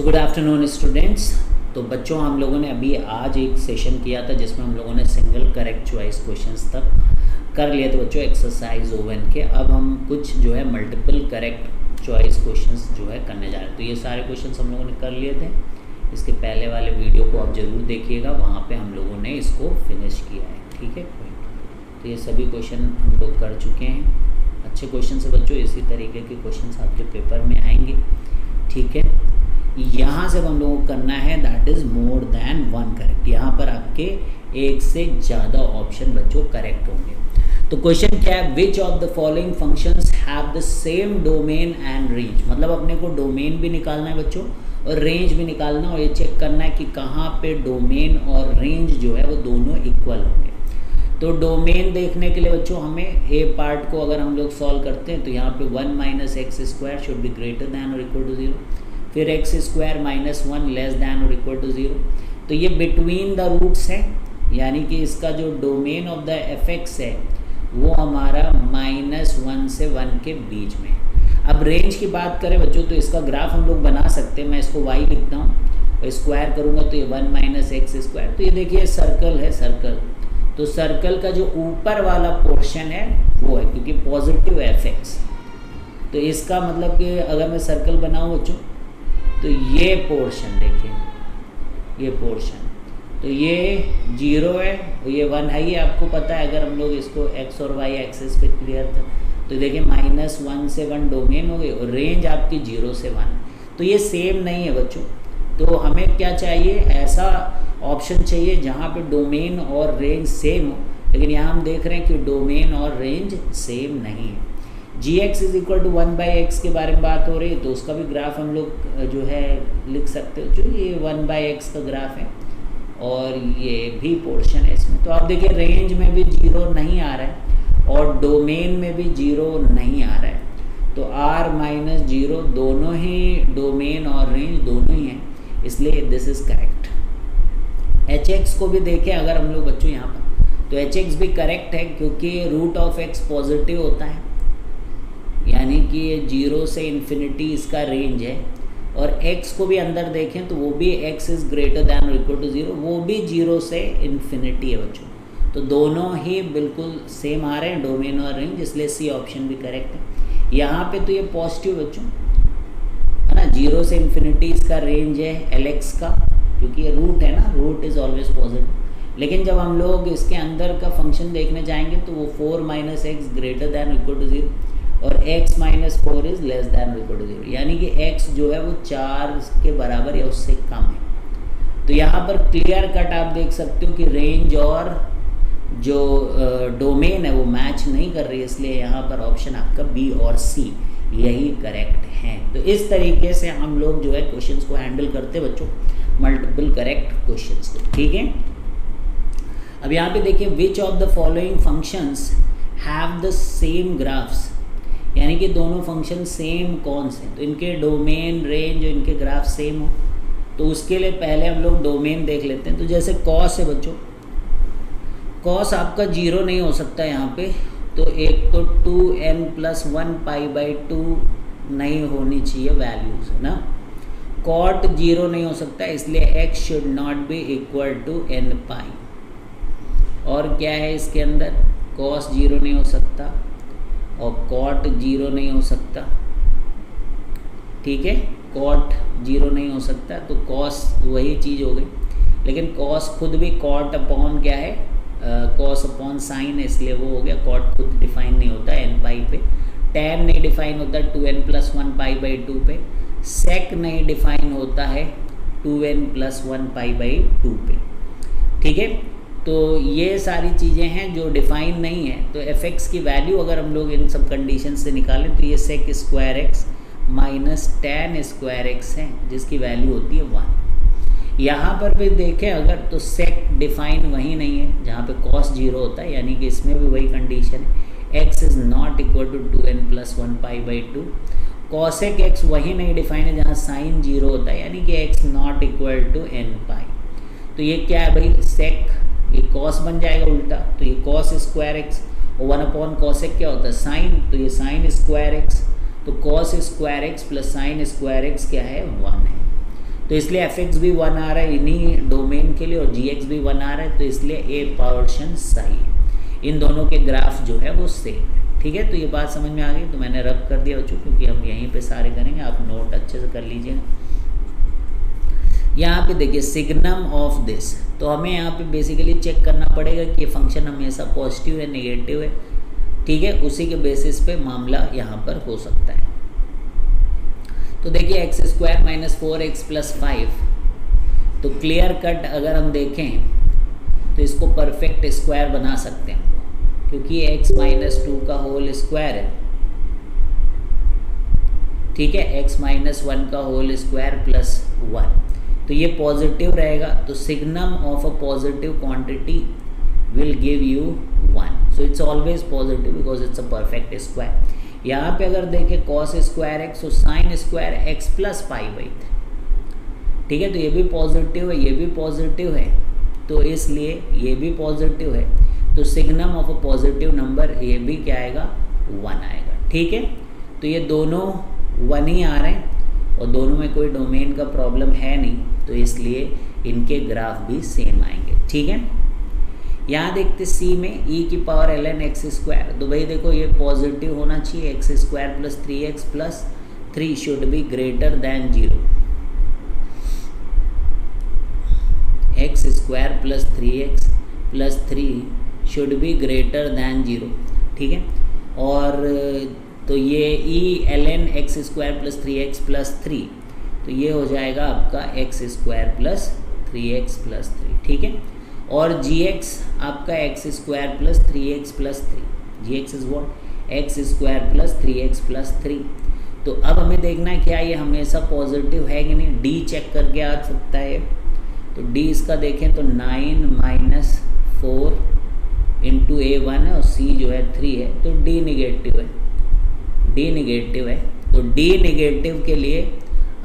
Good afternoon students. तो बच्चों हम लोगों ने अभी आज एक सेशन किया था जिसमें हम लोगों ने सिंगल करेक्ट चॉइस क्वेश्चंस तक कर लिए थे बच्चों एक्सरसाइज ओवन के। अब हम कुछ जो है मल्टीपल करेक्ट चॉइस क्वेश्चंस जो है करने जा रहे हैं। तो ये सारे क्वेश्चंस हम लोगों ने कर लिए थे। इसके पहले वाले वीडियो को आप ज़रूर देखिएगा, वहाँ पर हम लोगों ने इसको फिनिश किया है। ठीक है, तो ये सभी क्वेश्चन हम लोग कर चुके हैं। अच्छे क्वेश्चन से बच्चों, इसी तरीके के क्वेश्चन आपके पेपर में आएंगे। ठीक है, यहाँ से हम लोगों को करना है that is more than one correct. यहाँ पर आपके एक से ज़्यादा ऑप्शन बच्चों करेक्ट होंगे। तो क्वेश्चन क्या है, which of the following functions have the same domain and range. मतलब अपने को डोमेन भी निकालना है बच्चों और रेंज भी निकालना, और ये चेक करना है कि कहाँ पे डोमेन और रेंज जो है वो दोनों इक्वल होंगे। तो डोमेन देखने के लिए बच्चों हमें ए पार्ट को अगर हम लोग सॉल्व करते हैं तो यहाँ पे 1 minus x square should be greater than और इक्वल टू 0, फिर x square minus 1 less than और इक्वल टू 0। तो ये बिटवीन द रूट्स है, यानी कि इसका जो domain of the F x है वो हमारा -1 से 1 के बीच में। अब रेंज की बात करें बच्चों तो इसका ग्राफ हम लोग बना सकते हैं। मैं इसको y लिखता हूँ और स्क्वायर करूँगा तो ये 1 माइनस एक्स स्क्वायर। तो ये देखिए सर्कल है, सर्कल। तो सर्कल का जो ऊपर वाला पोर्शन है वो है, क्योंकि पॉजिटिव एफ एक्स। तो इसका मतलब कि अगर मैं सर्कल बनाऊँ बच्चों तो ये पोर्शन देखिए, ये पोर्शन, तो ये 0 है और ये 1 है। ये आपको पता है, अगर हम लोग इसको x और y एक्सिस पे क्लियर कर तो देखिए -1 से 1 डोमेन हो गए और रेंज आपकी 0 से 1। तो ये सेम नहीं है बच्चों। तो हमें क्या चाहिए, ऐसा ऑप्शन चाहिए जहाँ पे डोमेन और रेंज सेम हो। लेकिन यहाँ हम देख रहे हैं कि डोमेन और रेंज सेम नहीं है। gx is equal to 1/x के बारे में बात हो रही है, तो उसका भी ग्राफ हम लोग जो है लिख सकते हो। जो ये 1/x का ग्राफ है और ये भी पोर्शन है इसमें। तो आप देखिए रेंज में भी 0 नहीं आ रहा है और डोमेन में भी 0 नहीं आ रहा है। तो r-0 दोनों ही डोमेन और रेंज दोनों ही हैं, इसलिए दिस इज़ करेक्ट। hx को भी देखें अगर हम लोग बच्चों यहाँ पर, तो hx भी करेक्ट है क्योंकि रूट ऑफ x पॉजिटिव होता है, यानी कि ये 0 से इन्फिनिटी इसका रेंज है। और x को भी अंदर देखें तो वो भी x इज़ ग्रेटर दैन और इक्वल टू 0, वो भी 0 से इन्फिनिटी है बच्चों। तो दोनों ही बिल्कुल सेम आ रहे हैं डोमेन और रेंज, इसलिए सी ऑप्शन भी करेक्ट है। यहाँ पे तो ये पॉजिटिव बच्चों है ना, 0 से इन्फिनिटी इसका रेंज है lx का, क्योंकि ये रूट है ना, रूट इज़ ऑलवेज पॉजिटिव। लेकिन जब हम लोग इसके अंदर का फंक्शन देखने जाएंगे तो वो 4 minus x greater than equal to 0 और x minus 4 is less than equal to 0, यानी कि x जो है वो 4 के बराबर या उससे कम है। तो यहाँ पर क्लियर कट आप देख सकते हो कि रेंज और जो डोमेन है वो मैच नहीं कर रही है, इसलिए यहाँ पर ऑप्शन आपका बी और सी यही करेक्ट हैं। तो इस तरीके से हम लोग जो है क्वेश्चंस को हैंडल करते बच्चों, मल्टीपल करेक्ट क्वेश्चंस को। ठीक है, अब यहाँ पे देखिए which of the following functions have the same graphs, यानी कि दोनों फंक्शन सेम कौन से, तो इनके डोमेन रेंज और इनके ग्राफ सेम हो। तो उसके लिए पहले हम लोग डोमेन देख लेते हैं। तो जैसे कॉस है बच्चों, कॉस आपका 0 नहीं हो सकता यहाँ पे, तो एक तो 2n+1 π/2 नहीं होनी चाहिए वैल्यूज, है ना। कॉट 0 नहीं हो सकता, इसलिए x should not be equal to n π। और क्या है इसके अंदर, कॉस 0 नहीं हो सकता और कॉट 0 नहीं हो सकता। ठीक है, कॉट 0 नहीं हो सकता, तो कॉस वही चीज़ हो गई। लेकिन कॉस खुद भी कॉट अपॉन क्या है, कॉस अपॉन साइन है, इसलिए वो हो गया। कॉट खुद डिफाइन नहीं होता n π पे, tan नहीं डिफाइन होता 2n+1 π/2 पे, sec नहीं डिफाइन होता है 2n+1 π/2 पे। ठीक है, तो ये सारी चीज़ें हैं जो डिफाइन नहीं है। तो एफ एक्स की वैल्यू अगर हम लोग इन सब कंडीशन से निकालें तो ये sec square x minus tan square x है, जिसकी वैल्यू होती है 1। यहाँ पर भी देखें अगर, तो sec डिफाइन वही नहीं है जहाँ पे cos 0 होता है, यानी कि इसमें भी वही कंडीशन है, x is not equal to 2n+1 π/2। cosec x वही नहीं डिफाइन है जहाँ sin 0 होता है, यानी कि x not equal to n π। तो ये क्या है भाई, sec, ये cos बन जाएगा उल्टा, तो ये cos स्क्वायर एक्स और 1 cosec क्या होता है sin, तो ये sin स्क्वायर एक्स। तो cos square x plus sin square x क्या है, 1 है। तो इसलिए एफ एक्स भी 1 आ रहा है इन्हीं डोमेन के लिए और जी एक्स भी 1 आ रहा है, तो इसलिए ए पोर्शन सही है। इन दोनों के ग्राफ जो है वो सेम है। ठीक है, तो ये बात समझ में आ गई, तो मैंने रब कर दिया बच्चों, क्योंकि हम यहीं पे सारे करेंगे, आप नोट अच्छे से कर लीजिए। यहाँ पे देखिए सिग्नम ऑफ दिस, तो हमें यहाँ पे बेसिकली चेक करना पड़ेगा कि ये फंक्शन हमेशा पॉजिटिव है नेगेटिव है। ठीक है, उसी के बेसिस पे मामला यहाँ पर हो सकता है। तो देखिए x square minus 4x plus 5, तो क्लियर कट अगर हम देखें तो इसको परफेक्ट स्क्वायर बना सकते हैं, क्योंकि x माइनस 2 का होल स्क्वायर है। ठीक है, x माइनस 1 का होल स्क्वायर प्लस 1, तो ये पॉजिटिव रहेगा, तो signum of a positive quantity will give you 1, so it's always positive because it's a perfect square. यहाँ पे अगर देखें कॉस स्क्वायर एक्स और sign square x plus pi by 3। ठीक है, तो ये भी पॉजिटिव है, ये भी पॉजिटिव है, तो इसलिए ये भी पॉजिटिव है, तो signum of a positive number ये भी क्या आएगा 1 आएगा। ठीक है, तो ये दोनों 1 ही आ रहे हैं और दोनों में कोई डोमेन का प्रॉब्लम है नहीं, तो इसलिए इनके ग्राफ भी सेम आएंगे। ठीक है, यहाँ देखते सी में e की पावर ln x स्क्वायर, तो भाई देखो ये पॉजिटिव होना चाहिए, x square plus 3x plus 3 should be greater than 0, x square plus 3x plus 3 should be greater than 0। ठीक है, और तो ये e ln x square plus 3x plus 3, तो ये हो जाएगा आपका x square plus 3x plus 3। ठीक है, और gx आपका x square plus 3x plus 3, gx is what x square plus 3x plus 3। तो अब हमें देखना है क्या ये हमेशा पॉजिटिव है कि नहीं, d चेक करके आ सकता है। तो d इसका देखें तो 9 माइनस 4 इंटू A1 है और c जो है 3 है, तो d निगेटिव है, d निगेटिव है, तो d निगेटिव के लिए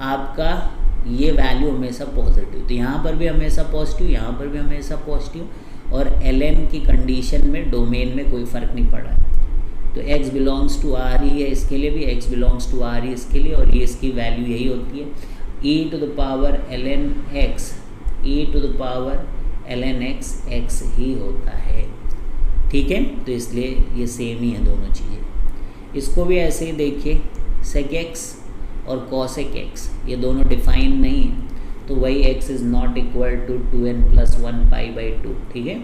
आपका ये वैल्यू हमेशा पॉजिटिव, तो यहाँ पर भी हमेशा पॉजिटिव, यहाँ पर भी हमेशा पॉजिटिव, और ln की कंडीशन में डोमेन में कोई फ़र्क नहीं पड़ रहा है, तो x बिलोंग्स टू r ही है इसके लिए भी, x बिलोंग्स टू r ही इसके लिए, और ये इसकी वैल्यू यही होती है e to the power ln x, e to the power ln x x ही होता है। ठीक है, तो इसलिए ये सेम ही है दोनों चीज़ें। इसको भी ऐसे ही देखिए sec x और cosec x, ये दोनों डिफाइन नहीं है, तो वही x is not equal to 2n plus 1 pi by 2। ठीक है,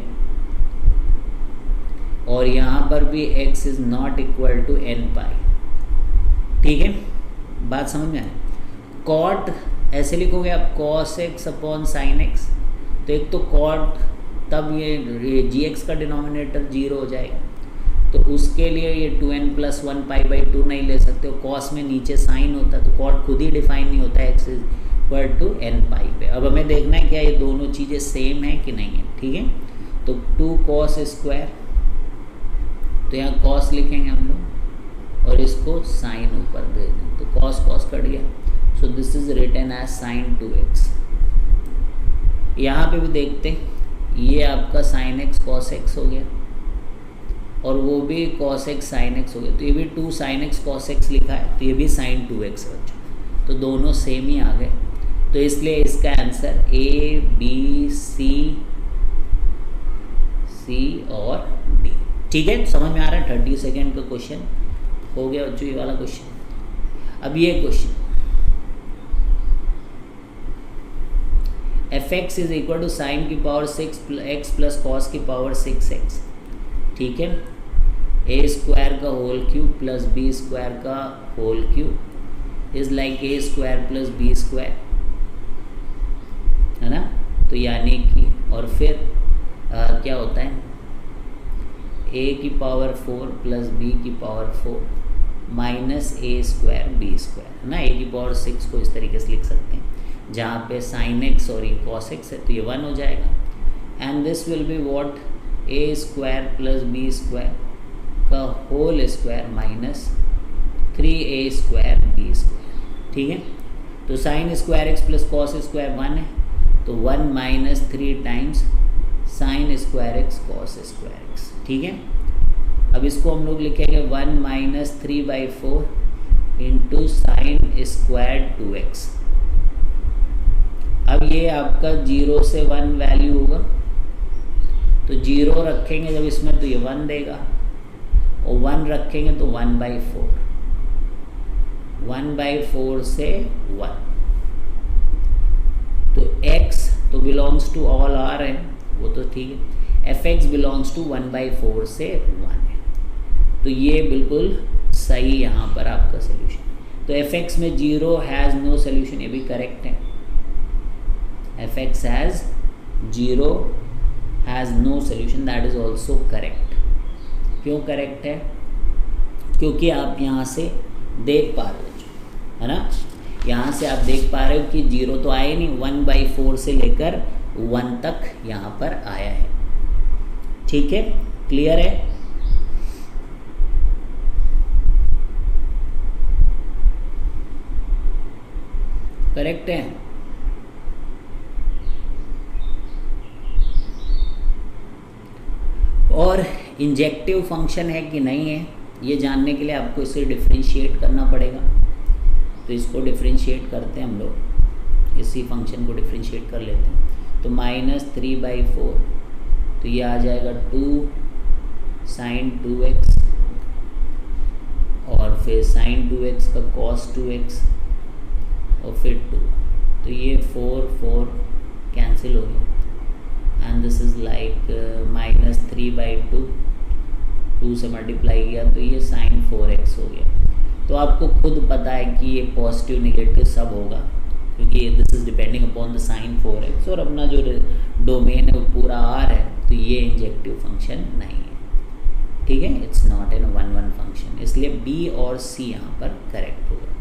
और यहाँ पर भी x is not equal to n pi. ठीक है, बात समझ में आए। कॉट ऐसे लिखोगे आप cos x upon sine x, तो एक तो कॉट, तब ये जी एक्स का डिनोमिनेटर 0 हो जाएगा, तो उसके लिए ये 2n प्लस 1 पाई बाई 2 नहीं ले सकते हो, कॉस में नीचे साइन होता है, तो कॉट खुद ही डिफाइन नहीं होता है, एक्स इक्वल टू n पाई पे। अब हमें देखना है क्या ये दोनों चीज़ें सेम है कि नहीं है। ठीक है, तो 2 cos स्क्वायर, तो यहाँ cos लिखेंगे हम लोग और इसको साइन ऊपर भेज दें, तो cos cos कट गया, so this is written as sine 2x। यहाँ पे भी देखते ये आपका साइन x cos x हो गया और वो भी cos x sin x हो गया, तो ये भी 2 sin x cos x लिखा है, तो ये भी sin 2x है, तो दोनों सेम ही आ गए, तो इसलिए इसका आंसर A B C और D। ठीक है, समझ में आ रहा है। 30 सेकेंड का क्वेश्चन हो गया बच्चों ये वाला क्वेश्चन। अब ये question f x is equal to sine की पावर 6x प्लस कॉस की पावर 6x। ठीक है, ए स्क्वायर का whole cube plus b square का whole cube is like a square plus b square, है ना, तो यानी कि और फिर क्या होता है ए की पावर 4 प्लस बी की पावर 4 माइनस ए स्क्वायर बी स्क्वायर, है ना। ए की पावर 6 को इस तरीके से लिख सकते हैं जहाँ पे साइन एक्स और कॉस एक्स है, तो ये 1 हो जाएगा and this will be what a square plus b square का whole square minus 3a square b square. ठीक है, तो sine square x plus cos square 1 है, तो 1 minus 3 times sine square x cos square x. ठीक है, अब इसको हम लोग लिखेंगे 1 minus 3/4 into sine square 2x। अब ये आपका 0 से 1 वैल्यू होगा, तो 0 रखेंगे जब इसमें तो ये 1 देगा, और 1 रखेंगे तो 1/4, 1/4 से 1। तो x तो बिलोंग्स टू ऑल आर है, वो तो ठीक है, fx बिलोंग्स टू 1/4 से 1 है। तो ये बिल्कुल सही यहाँ पर आपका सोल्यूशन। तो fx में 0 हैज़ नो सोल्यूशन, ये भी करेक्ट है। fx has 0 has no solution, that is also correct. क्यों करेक्ट है? क्योंकि आप यहाँ से देख पा रहे हो, है ना, यहाँ से आप देख पा रहे हो कि 0 तो आए नहीं, 1/4 से लेकर 1 तक यहाँ पर आया है। ठीक है, क्लियर है? करेक्ट है। और इंजेक्टिव फंक्शन है कि नहीं है, ये जानने के लिए आपको इसे डिफरेंशिएट करना पड़ेगा। तो इसको डिफरेंशिएट करते हैं हम लोग, इसी फंक्शन को डिफरेंशिएट कर लेते हैं। तो -3/4, तो ये आ जाएगा 2 sin 2x, और फिर sin 2x का cos 2x, और फिर 2, तो ये 4 कैंसिल हो गया, एंड दिस इज़ लाइक -3/2, 2 से मल्टीप्लाई किया तो ये sin 4x हो गया। तो आपको खुद पता है कि ये पॉजिटिव निगेटिव सब होगा, क्योंकि this is depending upon the sin 4x, और अपना जो डोमेन है वो पूरा R है, तो ये इंजेक्टिव फंक्शन नहीं है। ठीक है, इट्स नॉट एन 1-1 फंक्शन, इसलिए B और C यहाँ पर करेक्ट होगा।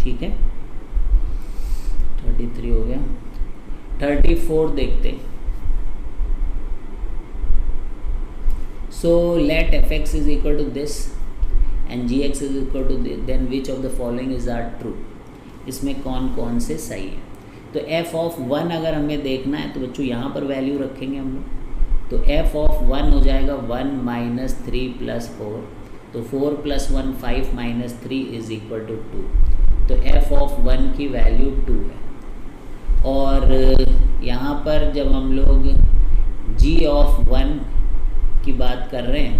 ठीक है, 33 हो गया। 34 देखते हैं। So let fx is equal to this and gx is equal to this, then which of the following is are true? इसमें कौन कौन से सही है? तो f of 1 अगर हमें देखना है तो बच्चों यहाँ पर वैल्यू रखेंगे हम लोग। तो f of 1 हो जाएगा 1 - 3 + 4, तो 4 + 1 5 - 3 इज इक्वल टू 2। तो f of 1 की वैल्यू 2 है। और यहाँ पर जब हम लोग g of 1 की बात कर रहे हैं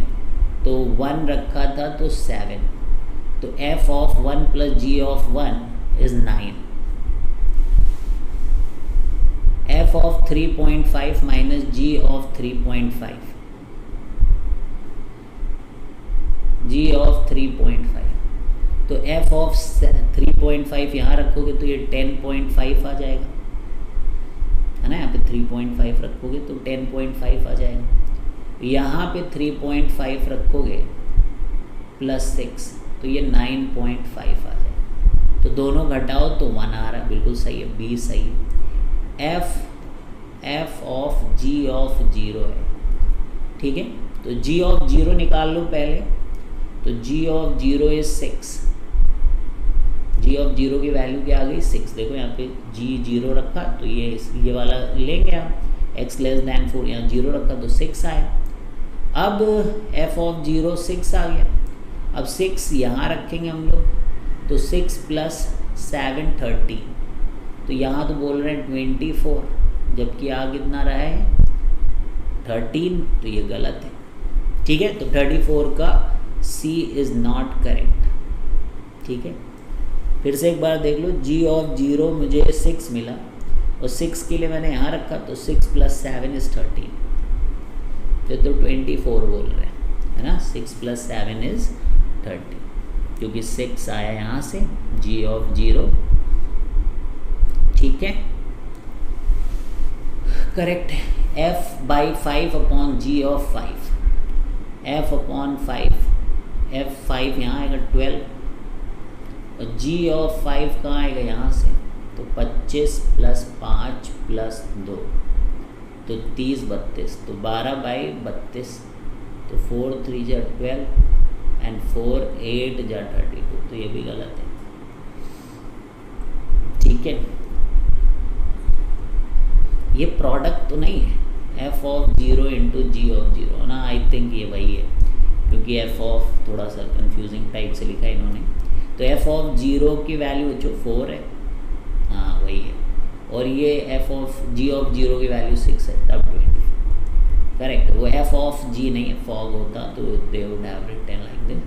तो 1 रखा था तो 7, तो f of 1 + g of 1 is 9। f of 3.5 - g of 3.5, g of 3.5, तो f of 3.5 यहाँ रखोगे तो ये 10.5 आ जाएगा, है ना। यहाँ पे 3.5 रखोगे तो 10.5 आ जाएगा। यहाँ पे 3.5 रखोगे +6 तो ये 9.5 आ जाएगा। तो दोनों घटाओ तो 1 आ रहा है, बिल्कुल सही है, B सही है। f of g of 0 है। ठीक है, तो g of 0 निकाल लो पहले। तो g of 0 is 6, g of 0 की वैल्यू क्या आ गई 6। देखो यहाँ पे g 0 रखा तो ये वाला लेंगे आप, x <4, यहाँ 0 रखा तो 6 आया। अब f of 0 6 आ गया। अब 6 यहाँ रखेंगे हम लोग, तो 6 + 7 13, तो यहाँ तो बोल रहे हैं 24, जबकि आ कितना रहा है 13, तो ये गलत है। ठीक है, तो 34 का C इज़ नॉट करेक्ट। ठीक है, फिर से एक बार देख लो, g of 0 मुझे 6 मिला, और 6 के लिए मैंने यहाँ रखा तो 6 + 7 is 13, तो 24 बोल रहे हैं, है ना। 6 + 7 is 30, क्योंकि 6 आया यहाँ से, g of 0। ठीक है, करेक्ट है। f/5 upon g of 5, f/5, f5 यहाँ आएगा 12, और g of 5 कहाँ आएगा यहाँ से, तो 25 + 5 + 2, तो 30 32, तो 12/32, तो 4 3 = 12 एंड 4 8 = 32, तो ये भी गलत है। ठीक है, ये प्रोडक्ट तो नहीं है, f of 0 × g of 0 ना, आई थिंक ये वही है, क्योंकि f of थोड़ा सा कंफ्यूजिंग टाइप से लिखा है इन्होंने। तो एफ ऑफ जीरो की वैल्यू जो 4 है, हाँ वही है, और ये F of G of zero की वैल्यू 6 है, तब 20 करेक्ट। वो एफ ऑफ जी नहीं है, फॉग होता तो they would have written like this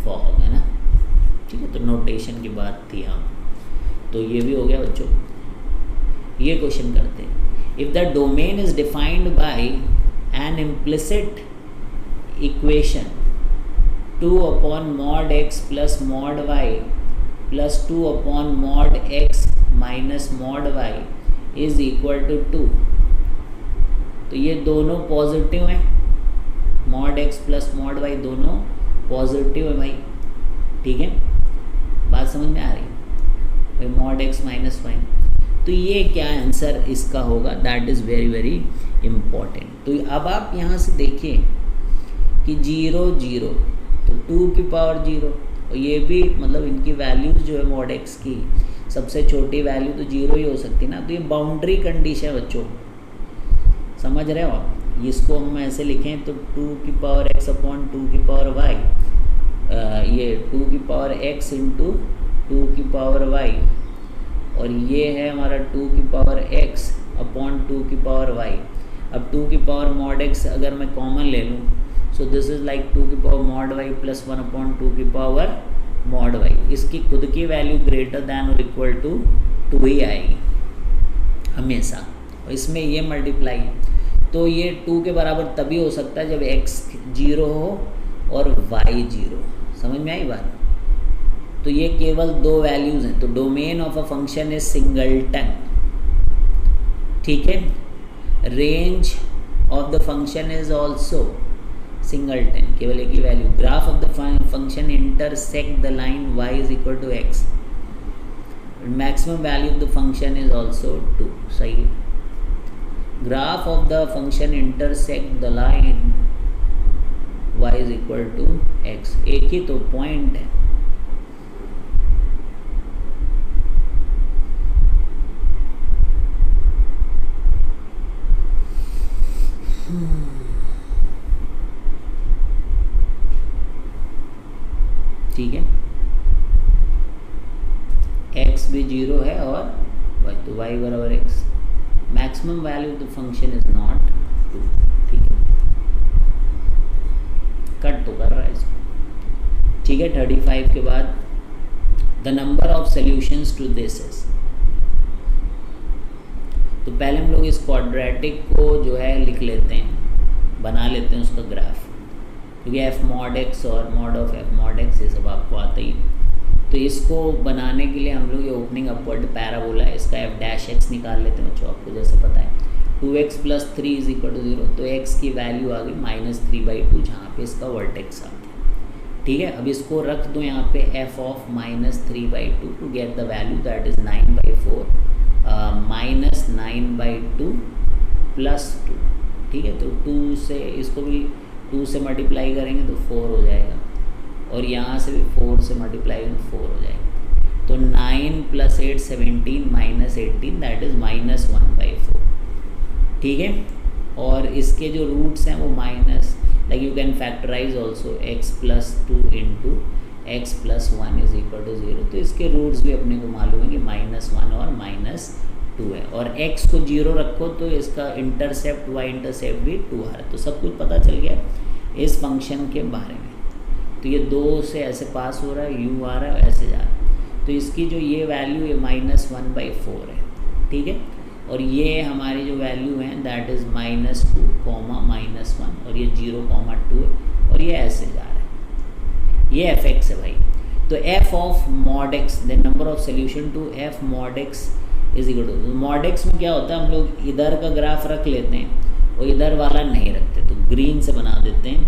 fog, है ना, ठीक है। तो नोटेशन की बात थी, हाँ। तो ये भी हो गया बच्चों। ये क्वेश्चन करते हैं, if the domain is defined by an implicit equation 2 upon mod x plus mod y plus 2 upon mod x minus mod y is equal to 2। तो ये दोनों पॉजिटिव हैं, mod x plus mod y दोनों positive है भाई, ठीक है, बात समझ में आ रही है, मॉड x माइनस वाई। तो ये क्या आंसर इसका होगा, that is very very important. तो अब आप यहाँ से देखिए कि 0 0 तो 2 की पावर 0, और ये भी मतलब इनकी वैल्यूज जो है मॉड x की सबसे छोटी वैल्यू तो 0 ही हो सकती है ना। तो ये बाउंड्री कंडीशन है बच्चों, समझ रहे हो आप। इसको हम ऐसे लिखें तो 2 की पावर x अपॉन 2 की पावर y, ये 2 की पावर x इंटू 2 की पावर y, और ये है हमारा 2 की पावर x अपॉन 2 की पावर y। अब 2 की पावर मॉड x अगर मैं कॉमन ले लूँ, सो दिस इज़ लाइक 2 की power mod y plus 1 upon 2 की पावर मॉड y। इसकी खुद की वैल्यू ग्रेटर दैन और इक्वल टू 2 ही आएगी हमेशा, और इसमें ये मल्टीप्लाई, तो ये 2 के बराबर तभी हो सकता है जब x 0 हो और y 0। समझ में आई बात। तो ये केवल 2 वैल्यूज़ हैं। तो domain of a function is singleton, ठीक है। Range of the function is also singleton, केवल एक ही value. Graph of the function intersect the line y is equal to x। Maximum value of the function is also 2, सही है। Graph of the function intersect the line y is equal to x, एक ही तो point है। ठीक है, x भी 0 है और y, तो y बराबर x। Maximum value of the function is not 2, ठीक है। कट तो कर रहा है इसको, ठीक है। 35 के बाद the number of solutions to this is. तो पहले हम लोग इस क्वाड्रेटिक को जो है लिख लेते हैं, बना लेते हैं उसका ग्राफ, क्योंकि एफ मॉड एक्स और mod of F mod x ये सब आपको आता ही। तो इसको बनाने के लिए हम लोग ये ओपनिंग अपवर्ड पैराबोला है, इसका एफ डैश एक्स निकाल लेते हैं बच्चों, आपको जैसे पता है 2x plus 3 is equal to 0। तो x की वैल्यू आ गई -3/2, जहाँ पे इसका वर्टेक्स आ गया, ठीक है। अब इसको रख दो यहाँ पे f of -3/2 to get the value that is 9/4 -9/2 plus 2, ठीक है। तो 2 से इसको भी 2 से मल्टीप्लाई करेंगे तो 4 हो जाएगा, और यहाँ से भी 4 से मल्टीप्लाई करेंगे 4 हो जाएगा। तो 9 + 8 17 -18 दैट इज़ -1/4, ठीक है। और इसके जो रूट्स हैं वो minus, like you can factorise also x + 2 into x + 1 is equal to 0। तो इसके रूट्स भी अपने को मालूम है कि -1 और -2 है, और x को 0 रखो तो इसका इंटरसेप्ट y इंटरसेप्ट भी 2 आ रहा है। तो सब कुछ पता चल गया इस फंक्शन के बारे में। तो ये 2 से ऐसे पास हो रहा है, u आ रहा है, ऐसे जा रहा है। तो इसकी जो ये वैल्यू है -1/4 है, ठीक है। और ये हमारी जो वैल्यू है दैट इज़ -2, -1, और ये 0, 2 है, और ये ऐसे जा रहा है। ये एफ एक्स है भाई। तो F of mod X the number of solution to F mod X is equal to, mod X में क्या होता है, हम लोग इधर का ग्राफ रख लेते हैं और इधर वाला नहीं रखते, तो ग्रीन से बना देते हैं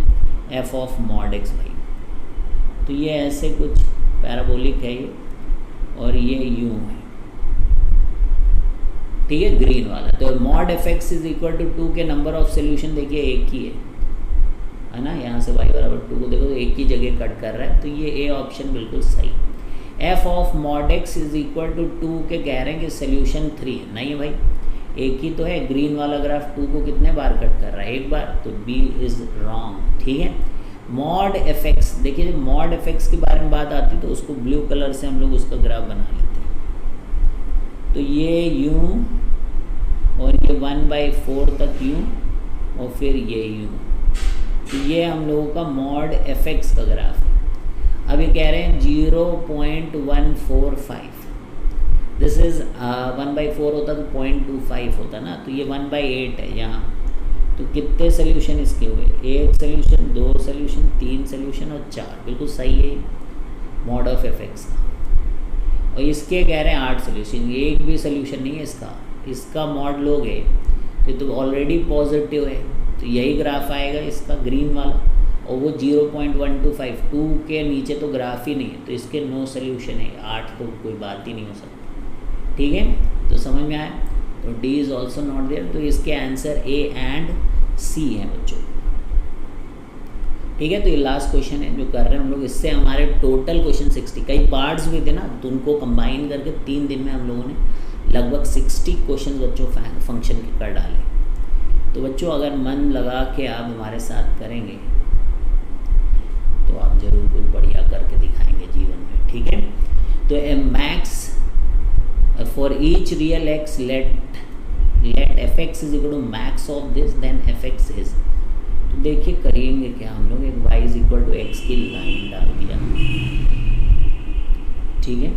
एफ ऑफ मॉड एक्स भाई। तो ये ऐसे कुछ पैराबोलिक है ये, और ये यूँ है, ठीक है, ग्रीन वाला। तो mod F x is equal to 2 के नंबर ऑफ सोल्यूशन देखिए एक ही है ना। यहाँ से y बराबर 2 को देखो तो एक ही जगह कट कर रहा है, तो ये ए ऑप्शन बिल्कुल सही। F of mod X is equal to 2 के कह रहे हैं कि सोल्यूशन 3 है, नहीं भाई एक ही तो है। ग्रीन वाला ग्राफ 2 को कितने बार कट कर रहा है, एक बार, तो बी इज रॉन्ग, ठीक है। मॉड एफ एक्स, देखिए जब मॉड एफ एक्स के बारे में बात आती है तो उसको ब्लू कलर से हम लोग उसका ग्राफ बना लेते हैं। तो ये यूँ और ये 1/4 तक यूँ और फिर ये यूँ, तो ये हम लोगों का मॉड एफ एक्स का ग्राफ है। अब ये कह रहे हैं 0.145, दिस इज़ 1/4 होता तो 0.25 होता ना, तो ये 1/8 है यहाँ। तो कितने सोल्यूशन इसके हुए, 1 सोल्यूशन, 2 सोल्यूशन, 3 सोल्यूशन और 4, बिल्कुल सही है मॉड ऑफ एफ एक्स का। और इसके कह रहे हैं 8 सोल्यूशन, एक भी सोल्यूशन नहीं है इसका। इसका मॉड लोगे तो ऑलरेडी पॉजिटिव है, तो यही ग्राफ आएगा इसका ग्रीन वाला। और वो 0.125, 2 के नीचे तो ग्राफ ही नहीं है, तो इसके नो सोल्यूशन है, 8 तो कोई बात ही नहीं हो सकती। ठीक है, तो समझ में आया। तो D is also not there, तो इसके आंसर ए एंड सी हैं बच्चों। ठीक है, तो ये लास्ट क्वेश्चन है जो कर रहे हैं हम लोग। इससे हमारे टोटल क्वेश्चन 60, कई पार्ट्स भी थे ना, तो उनको कंबाइन करके 3 दिन में हम लोगों ने लगभग 60 क्वेश्चन बच्चों फंक्शन के कर डाले। तो बच्चों अगर मन लगा के आप हमारे साथ करेंगे तो आप जरूर कुछ बढ़िया करके दिखाएंगे जीवन में। ठीक है, तो max for each real x let F x is equal to max of this, then F x is, तो देखिए करेंगे क्या हम लोग, एक Y is equal to X की लाइन डाल दिया। ठीक है,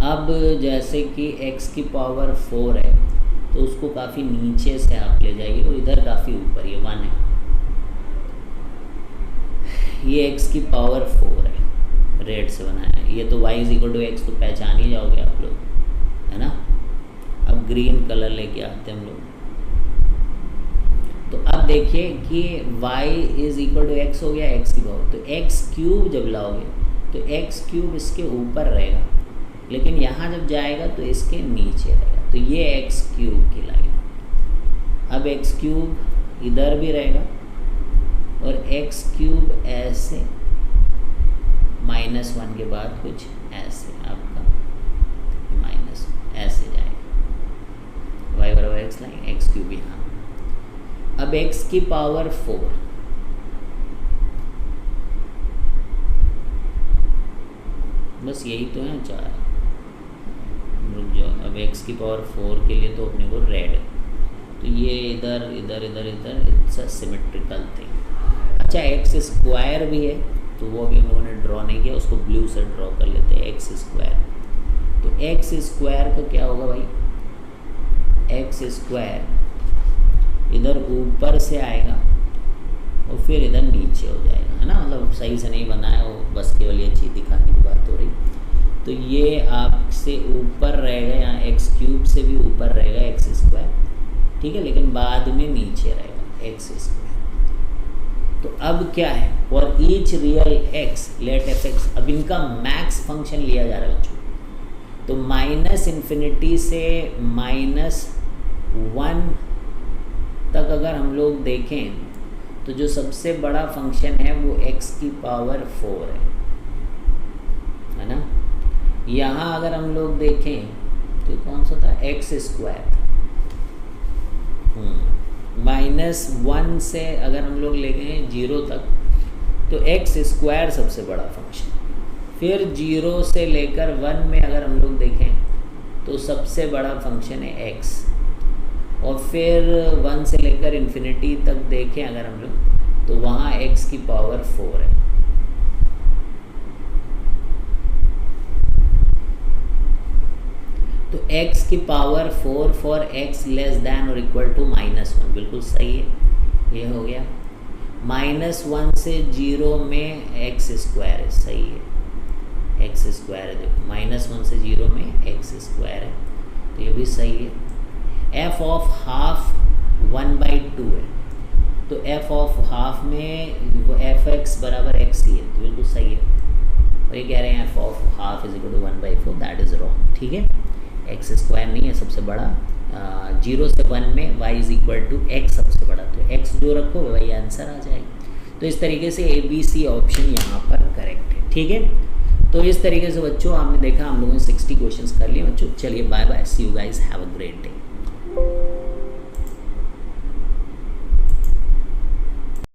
अब जैसे कि x की पावर 4 है तो उसको काफ़ी नीचे से आप ले जाइए और इधर काफ़ी ऊपर, ये 1 है, ये x की पावर 4 है, रेड से बनाया है। ये तो y is equal to x तो पहचान ही जाओगे आप लोग, है ना। अब ग्रीन कलर लेके आते हैं हम लोग। तो अब देखिए कि y is equal to x हो गया, x की पावर, तो x क्यूब जब लाओगे तो x क्यूब इसके ऊपर रहेगा, लेकिन यहाँ जब जाएगा तो इसके नीचे रहेगा, तो ये x क्यूब की लाइन। अब x क्यूब इधर भी रहेगा और x क्यूब ऐसे -1 के बाद कुछ ऐसे आपका माइनस ऐसे जाएगा, y बराबर x लाइन, x क्यूब यहाँ। अब x की पावर 4, बस यही तो है 4, रुक जाओ। अब x की पावर 4 के लिए तो अपने को रेड, तो ये इधर इधर इधर इधर, इट्स अ सिमेट्रिकल थिंग। अच्छा x स्क्वायर भी है, तो वो अभी हम लोगों ने ड्रॉ नहीं किया, उसको ब्लू से ड्रॉ कर लेते हैं, x स्क्वायर। तो x स्क्वायर का क्या होगा भाई, x स्क्वायर इधर ऊपर से आएगा और फिर इधर नीचे हो जाएगा, है ना। मतलब सही से नहीं बनाया वो, बस केवल ये चीज़ दिखाने की बात हो रही। तो ये आपसे ऊपर रहेगा, यहाँ एक्स क्यूब से भी ऊपर रहेगा एक्स स्क्वायर, ठीक है, लेकिन बाद में नीचे रहेगा एक्स स्क्वायर। तो अब क्या है, for each real x let F x, अब इनका मैक्स फंक्शन लिया जा रहा है बच्चों। तो -∞ से -1 तक अगर हम लोग देखें तो जो सबसे बड़ा फंक्शन है वो x की पावर 4 है ना। यहाँ अगर हम लोग देखें तो कौन सा था, एक्स स्क्वायर था। -1 से अगर हम लोग ले गए 0 तक तो एक्स स्क्वायर सबसे बड़ा फंक्शन। फिर 0 से लेकर 1 में अगर हम लोग देखें तो सबसे बड़ा फंक्शन है x, और फिर 1 से लेकर इन्फिनिटी तक देखें अगर हम लोग तो वहाँ x की पावर 4 है। तो x की power 4 for x less than और इक्वल टू -1, बिल्कुल सही है, ये हो गया। -1 से 0 में x स्क्वायर है, सही है, x स्क्वायर है, देखो -1 से 0 में x स्क्वायर है, तो ये भी सही है। f ऑफ हाफ 1/2 है, तो f ऑफ हाफ में f(x) बराबर x ही है, तो बिल्कुल सही है। और ये कह रहे हैं f of half is equal to 1/4, that is wrong, ठीक है। x स्क्वायर नहीं है सबसे बड़ा, 0 से 1 में y is equal to x सबसे बड़ा, तो x जो रखो वही आंसर आ जाएगा। तो इस तरीके से ABC ऑप्शन यहाँ पर करेक्ट है, ठीक है। तो इस तरीके से बच्चों आपने देखा हम लोगों ने 60 क्वेश्चंस कर लिए बच्चों। चलिए bye bye, see you guys, have a great day.